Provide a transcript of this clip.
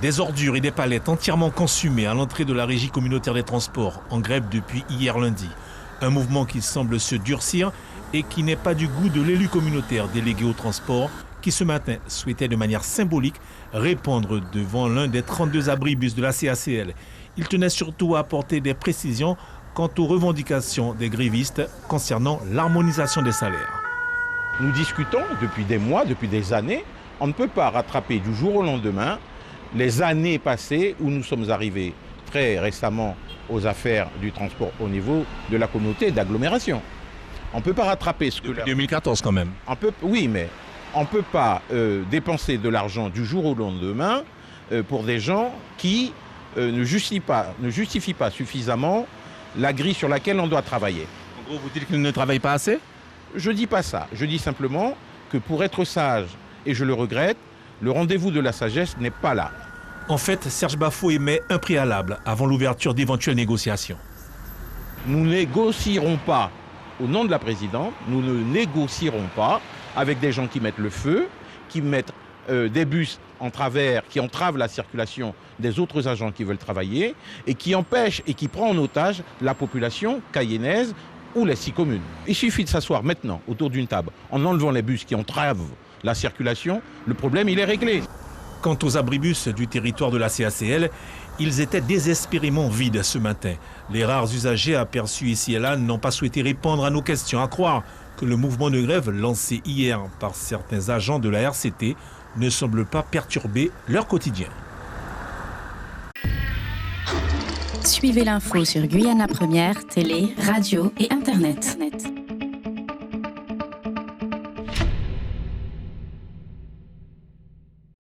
Des ordures et des palettes entièrement consumées à l'entrée de la Régie communautaire des transports, en grève depuis hier lundi. Un mouvement qui semble se durcir et qui n'est pas du goût de l'élu communautaire délégué au transport, qui ce matin souhaitait de manière symbolique répondre devant l'un des 32 abribus de la CACL. Il tenait surtout à apporter des précisions quant aux revendications des grévistes concernant l'harmonisation des salaires. Nous discutons depuis des mois, depuis des années. On ne peut pas rattraper du jour au lendemain les années passées où nous sommes arrivés très récemment aux affaires du transport au niveau de la communauté d'agglomération. On ne peut pas rattraper ce que... Depuis 2014 quand même. Oui, mais on ne peut pas dépenser de l'argent du jour au lendemain pour des gens qui ne justifient pas suffisamment la grille sur laquelle on doit travailler. En gros, vous dites qu'ils ne travaillent pas assez ? Je ne dis pas ça. Je dis simplement que pour être sage, et je le regrette, le rendez-vous de la sagesse n'est pas là. En fait, Serge Bafo émet un préalable avant l'ouverture d'éventuelles négociations. Nous ne négocierons pas au nom de la présidente, nous ne négocierons pas avec des gens qui mettent le feu, qui mettent des bus en travers, qui entravent la circulation des autres agents qui veulent travailler et qui empêchent et qui prennent en otage la population cayennaise ou les 6 communes. Il suffit de s'asseoir maintenant autour d'une table en enlevant les bus qui entravent la circulation, le problème il est réglé. Quant aux abribus du territoire de la CACL, ils étaient désespérément vides ce matin. Les rares usagers aperçus ici et là n'ont pas souhaité répondre à nos questions, à croire que le mouvement de grève lancé hier par certains agents de la RCT ne semble pas perturber leur quotidien. Suivez l'info sur Guyana Première, télé, radio et Internet.